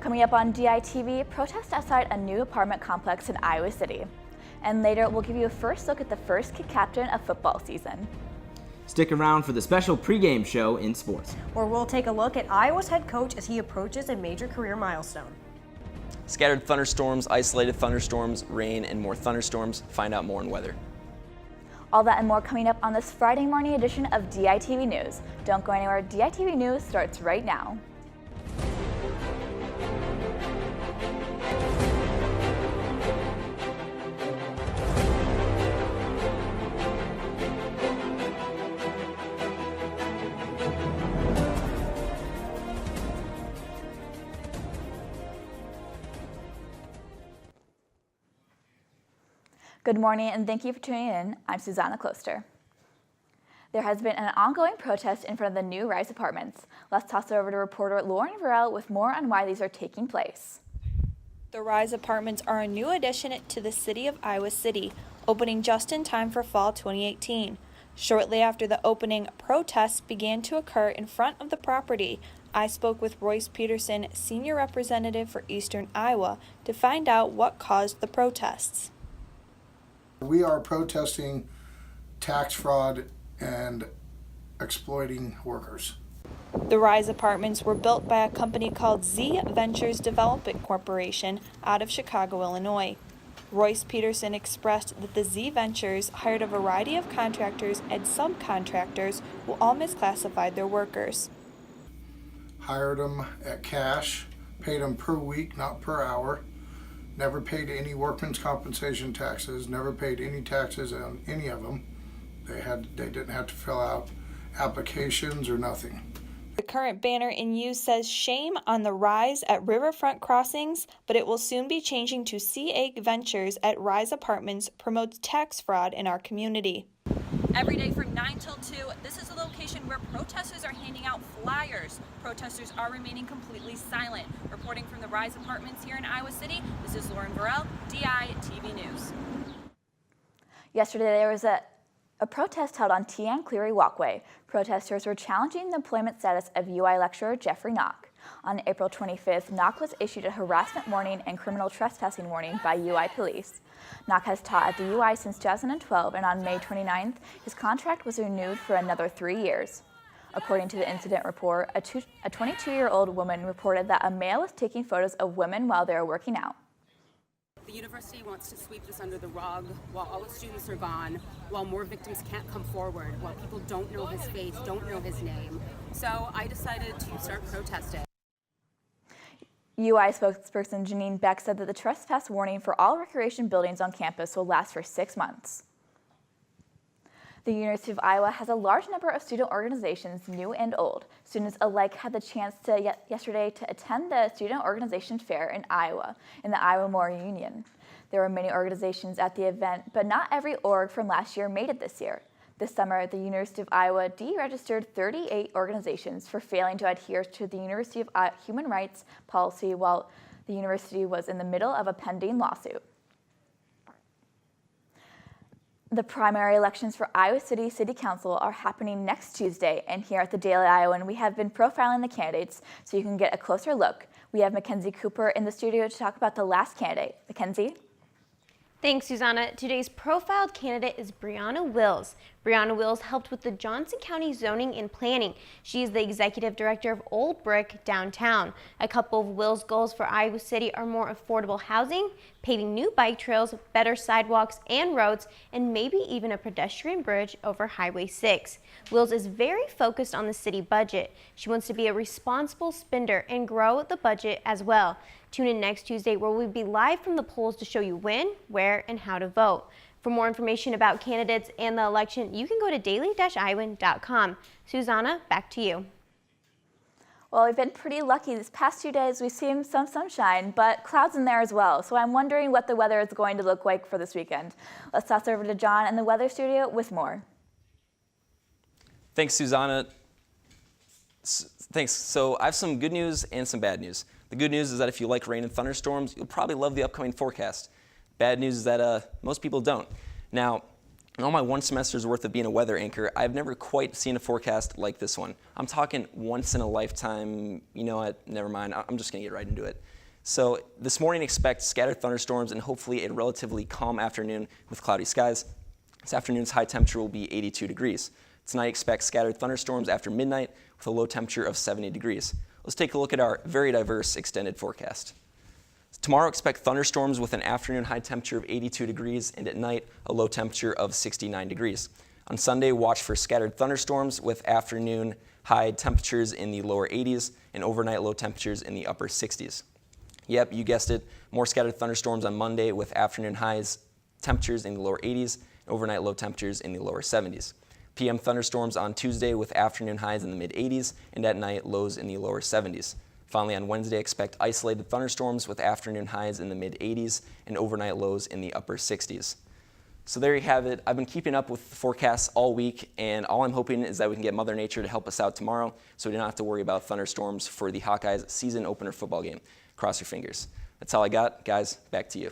Coming up on DITV, protest outside a new apartment complex in Iowa City. And later, we'll give you a first look at the first kid captain of football season. Stick around for the special pregame show in sports, where we'll take a look at Iowa's head coach as he approaches a major career milestone. Scattered thunderstorms, isolated thunderstorms, rain, and more thunderstorms. Find out more on weather. All that and more coming up on this Friday morning edition of DITV News. Don't go anywhere. DITV News starts right now. Good morning and thank you for tuning in. I'm Susanna Kloster. There has been an ongoing protest in front of the new Rise apartments. Let's toss it over to reporter Lauren Varell with more on why these are taking place. The Rise apartments are a new addition to the city of Iowa City, opening just in time for fall 2018. Shortly after the opening, protests began to occur in front of the property. I spoke with Royce Peterson, senior representative for Eastern Iowa, to find out what caused the protests. We are protesting tax fraud and exploiting workers. The Rise apartments were built by a company called Z Ventures Development Corporation out of Chicago, Illinois. Royce Peterson expressed that the Z Ventures hired a variety of contractors and subcontractors who all misclassified their workers. Hired them at cash, paid them per week, not per hour. Never paid any workman's compensation taxes, never paid any taxes on any of them. They didn't have to fill out applications or nothing. The current banner in use says "Shame on the Rise" at Riverfront Crossings, but it will soon be changing to "CA Ventures at Rise Apartments promotes tax fraud in our community." Every day from 9 till 2, this is a location where protesters are handing out flyers. Protesters are remaining completely silent. Reporting from the Rise Apartments here in Iowa City, this is Lauren Varell, DITV News. Yesterday, there was a protest held on T. Ann Cleary Walkway. Protesters were challenging the employment status of UI lecturer Jeffrey Knock. On April 25th, Knock was issued a harassment warning and criminal trespassing warning by UI police. Knock has taught at the UI since 2012, and on May 29th, his contract was renewed for another 3 years. According to the incident report, a 22-year-old woman reported that a male was taking photos of women while they were working out. The university wants to sweep this under the rug while all the students are gone, while more victims can't come forward, while people don't know his face, don't know his name. So I decided to start protesting. UI spokesperson Janine Beck said that the trespass warning for all recreation buildings on campus will last for 6 months. The University of Iowa has a large number of student organizations, new and old. Students alike had the chance yesterday to attend the Student Organization Fair in Iowa, in the Iowa Memorial Union. There were many organizations at the event, but not every org from last year made it this year. This summer, the University of Iowa deregistered 38 organizations for failing to adhere to the University of Iowa human rights policy while the university was in the middle of a pending lawsuit. The primary elections for Iowa City City Council are happening next Tuesday, and here at the Daily Iowan, we have been profiling the candidates so you can get a closer look. We have Mackenzie Cooper in the studio to talk about the last candidate. Mackenzie? Thanks, Susanna. Today's profiled candidate is Brianna Wills. Brianna Wills helped with the Johnson County Zoning and Planning. She is the executive director of Old Brick Downtown. A couple of Wills' goals for Iowa City are more affordable housing, paving new bike trails, better sidewalks and roads, and maybe even a pedestrian bridge over Highway 6. Wills is very focused on the city budget. She wants to be a responsible spender and grow the budget as well. Tune in next Tuesday where we'll be live from the polls to show you when, where, and how to vote. For more information about candidates and the election, you can go to daily-iowan.com. Susanna, back to you. Well, we've been pretty lucky these past 2 days. We've seen some sunshine, but clouds in there as well. So I'm wondering what the weather is going to look like for this weekend. Let's toss over to John in the weather studio with more. Thanks, Susanna. Thanks. So I have some good news and some bad news. The good news is that if you like rain and thunderstorms, you'll probably love the upcoming forecast. Bad news is that most people don't. Now, In all my one semester's worth of being a weather anchor, I've never quite seen a forecast like this one. I'm talking once in a lifetime. You know what? Never mind. I'm just going to get right into it. So this morning, expect scattered thunderstorms and hopefully a relatively calm afternoon with cloudy skies. This afternoon's high temperature will be 82 degrees. Tonight, expect scattered thunderstorms after midnight with a low temperature of 70 degrees. Let's take a look at our very diverse extended forecast. Tomorrow, expect thunderstorms with an afternoon high temperature of 82 degrees and at night a low temperature of 69 degrees. On Sunday, watch for scattered thunderstorms with afternoon high temperatures in the lower 80s and overnight low temperatures in the upper 60s. Yep, you guessed it, more scattered thunderstorms on Monday with afternoon highs temperatures in the lower 80s and overnight low temperatures in the lower 70s. PM thunderstorms on Tuesday with afternoon highs in the mid-80s and at night lows in the lower 70s. Finally, on Wednesday, expect isolated thunderstorms with afternoon highs in the mid-80s and overnight lows in the upper 60s. So there you have it. I've been keeping up with the forecasts all week, and all I'm hoping is that we can get Mother Nature to help us out tomorrow so we don't have to worry about thunderstorms for the Hawkeyes season opener football game. Cross your fingers. That's all I got. Guys, back to you.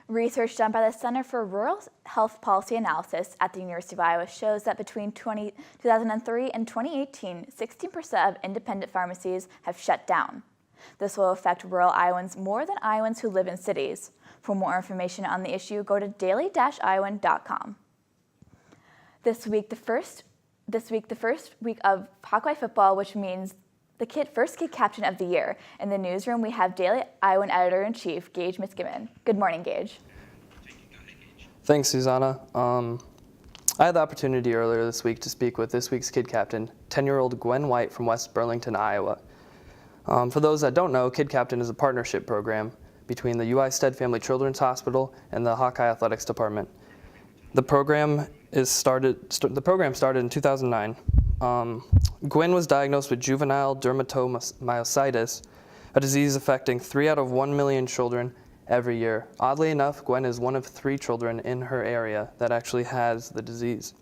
Research done by the Center for Rural Health Policy Analysis at the University of Iowa shows that between 2003 and 2018, 16% of independent pharmacies have shut down. This will affect rural Iowans more than Iowans who live in cities. For more information on the issue, go to daily-iowan.com. This week, the first week of Hawkeye football, which means the first kid captain of the year. In the newsroom, we have Daily Iowan Editor-in-Chief, Gage Miskimen. Good morning, Gage. Thanks, Susanna. I had the opportunity earlier this week to speak with this week's kid captain, 10-year-old Gwen White from West Burlington, Iowa. For those that don't know, Kid Captain is a partnership program between the UI Stead Family Children's Hospital and the Hawkeye Athletics Department. The program started in 2009. Gwen was diagnosed with juvenile dermatomyositis, a disease affecting 3 out of 1 million children every year. Oddly enough, Gwen is one of 3 children in her area that actually has the disease.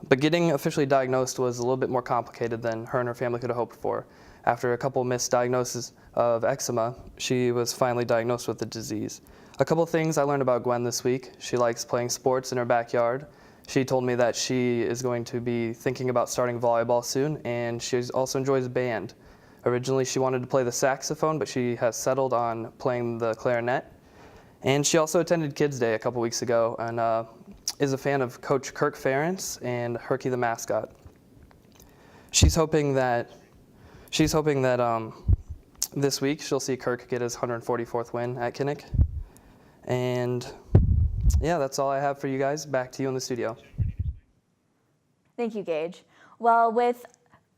But getting officially diagnosed was a little bit more complicated than her and her family could have hoped for. After a couple misdiagnoses of eczema, she was finally diagnosed with the disease. A couple things I learned about Gwen this week. She likes playing sports in her backyard. She told me that she is going to be thinking about starting volleyball soon, and she also enjoys band. Originally, she wanted to play the saxophone, but she has settled on playing the clarinet. And she also attended Kids Day a couple weeks ago and is a fan of Coach Kirk Ferentz and Herky the mascot. She's hoping that this week she'll see Kirk get his 144th win at Kinnick. And yeah, that's all I have for you guys. Back to you in the studio. Thank you, Gage. Well, with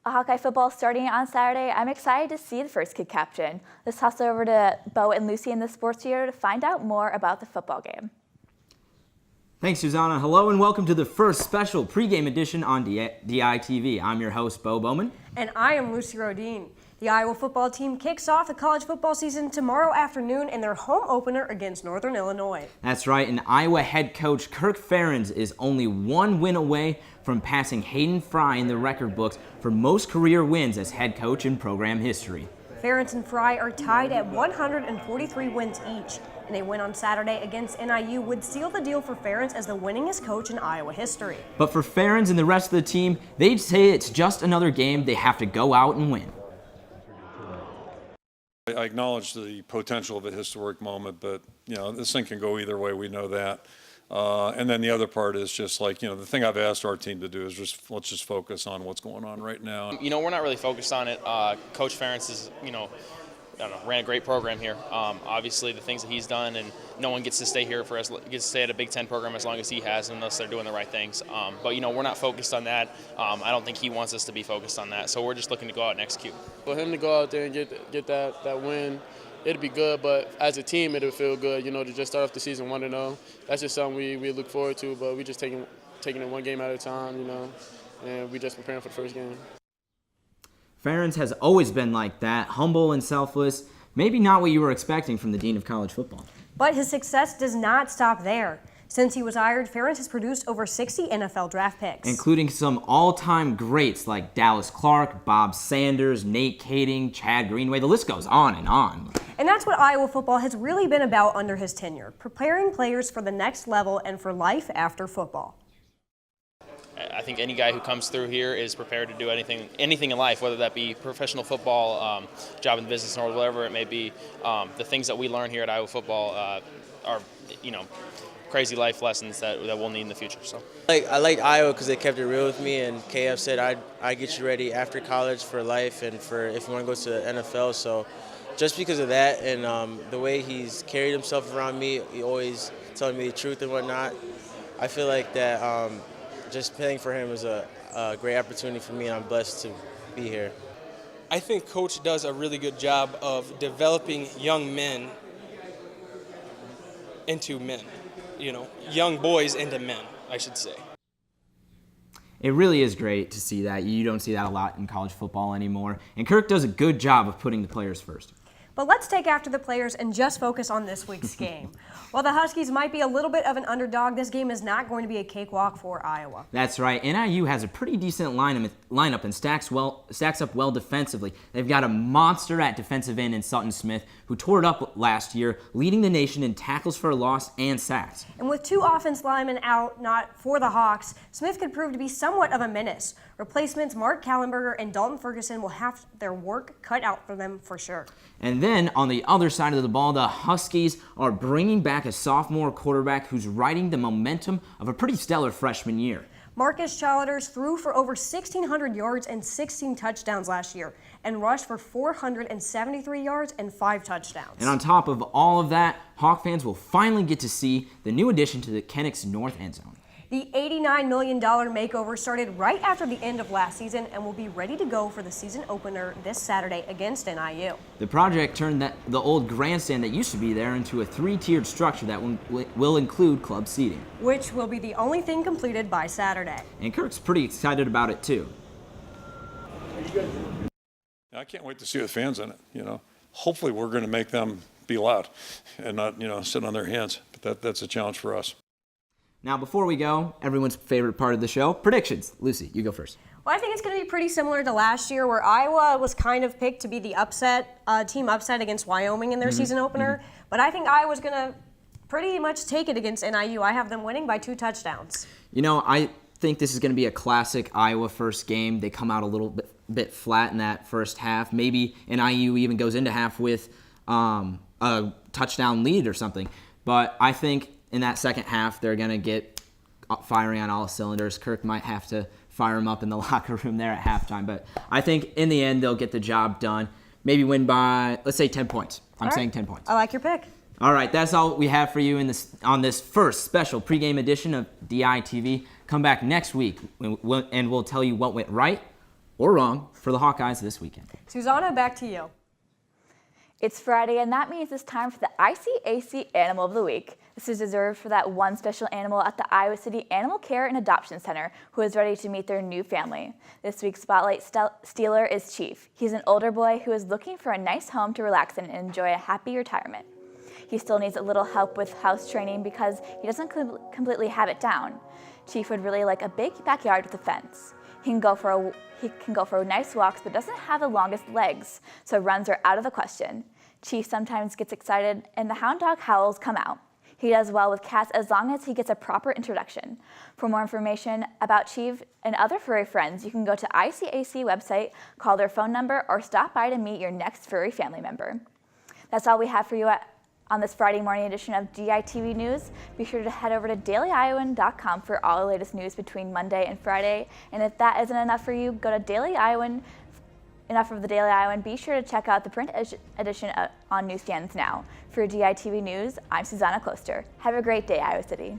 Hawkeye football starting on Saturday, I'm excited to see the first kid captain. Let's toss it over to Bo and Lucy in the sports studio to find out more about the football game. Thanks, Susanna. Hello and welcome to the first special pregame edition on DITV. I'm your host, Bo Bowman. And I am Lucy Rodine. The Iowa football team kicks off the college football season tomorrow afternoon in their home opener against Northern Illinois. That's right, and Iowa head coach Kirk Ferentz is only 1 win away from passing Hayden Fry in the record books for most career wins as head coach in program history. Ferentz and Fry are tied at 143 wins each, and a win on Saturday against NIU would seal the deal for Ferentz as the winningest coach in Iowa history. But for Ferentz and the rest of the team, they'd say it's just another game they have to go out and win. I acknowledge the potential of a historic moment, but this thing can go either way. We know that. And then the other part is just like, the thing I've asked our team to do is let's just focus on what's going on right now. We're not really focused on it. Coach Ferentz is, ran a great program here. Obviously, the things that he's done, and no one gets to stay here gets to stay at a Big Ten program as long as he has, unless they're doing the right things. But we're not focused on that. I don't think he wants us to be focused on that. So we're just looking to go out and execute. For him to go out there and get that win, it'd be good. But as a team, it'll feel good. To just start off the season 1-0. That's just something we look forward to. But we just taking it one game at a time. And we just preparing for the first game. Ferentz has always been like that, humble and selfless. Maybe not what you were expecting from the Dean of College Football. But his success does not stop there. Since he was hired, Ferentz has produced over 60 NFL draft picks, including some all-time greats like Dallas Clark, Bob Sanders, Nate Kading, Chad Greenway. The list goes on and on. And that's what Iowa football has really been about under his tenure, preparing players for the next level and for life after football. I think any guy who comes through here is prepared to do anything in life, whether that be professional football, job in the business, or whatever it may be. The things that we learn here at Iowa football are, crazy life lessons that we'll need in the future. So, I liked Iowa because they kept it real with me, and KF said I'd get you ready after college for life and for if you want to go to the NFL. So, just because of that and the way he's carried himself around me, he always telling me the truth and whatnot. I feel like that. Just playing for him is a great opportunity for me, and I'm blessed to be here. I think Coach does a really good job of developing young men into men, young boys into men, I should say. It really is great to see that. You don't see that a lot in college football anymore. And Kirk does a good job of putting the players first. But let's take after the players and just focus on this week's game. While the Huskies might be a little bit of an underdog, this game is not going to be a cakewalk for Iowa. That's right. NIU has a pretty decent lineup and stacks up well defensively. They've got a monster at defensive end in Sutton Smith, who tore it up last year, leading the nation in tackles for a loss and sacks. And with two offense linemen out, not for the Hawks, Smith could prove to be somewhat of a menace. Replacements Mark Kallenberger and Dalton Ferguson will have their work cut out for them for sure. And then on the other side of the ball, the Huskies are bringing back a sophomore quarterback who's riding the momentum of a pretty stellar freshman year. Marcus Challeders threw for over 1,600 yards and 16 touchdowns last year and rushed for 473 yards and 5 touchdowns. And on top of all of that, Hawk fans will finally get to see the new addition to the Kennex North end zone. The $89 million makeover started right after the end of last season and will be ready to go for the season opener this Saturday against NIU. The project turned the old grandstand that used to be there into a 3-tiered structure that will include club seating, which will be the only thing completed by Saturday. And Kirk's pretty excited about it too. I can't wait to see the fans in it, Hopefully we're going to make them be loud and not, sit on their hands. But that's a challenge for us. Now, before we go, everyone's favorite part of the show, predictions. Lucy, you go first. Well, I think it's going to be pretty similar to last year, where Iowa was kind of picked to be the team upset against Wyoming in their season opener. But I think Iowa's going to pretty much take it against NIU. I have them winning by 2 touchdowns. I think this is going to be a classic Iowa first game. They come out a little bit flat in that first half. Maybe NIU even goes into half with a touchdown lead or something. But I think in that second half, they're going to get firing on all cylinders. Kirk might have to fire him up in the locker room there at halftime. But I think in the end, they'll get the job done. Maybe win by, let's say, 10 points. I'm saying 10 points. I like your pick. All right, that's all we have for you on this first special pregame edition of DITV. Come back next week, and we'll tell you what went right or wrong for the Hawkeyes this weekend. Susanna, back to you. It's Friday, and that means it's time for the ICAC Animal of the Week. This is reserved for that one special animal at the Iowa City Animal Care and Adoption Center who is ready to meet their new family. This week's Spotlight Stealer is Chief. He's an older boy who is looking for a nice home to relax in and enjoy a happy retirement. He still needs a little help with house training because he doesn't completely have it down. Chief would really like a big backyard with a fence. He can go for nice walks, but doesn't have the longest legs, so runs are out of the question. Chief sometimes gets excited, and the hound dog howls come out. He does well with cats as long as he gets a proper introduction. For more information about Chief and other furry friends, you can go to ICAC website, call their phone number, or stop by to meet your next furry family member. That's all we have for you on this Friday morning edition of DITV News. Be sure to head over to dailyiowan.com for all the latest news between Monday and Friday. And if that isn't enough for you, go to Daily Iowan. Enough of the Daily Iowan. Be sure to check out the print edition on newsstands now. For DITV News, I'm Susanna Kloster. Have a great day, Iowa City.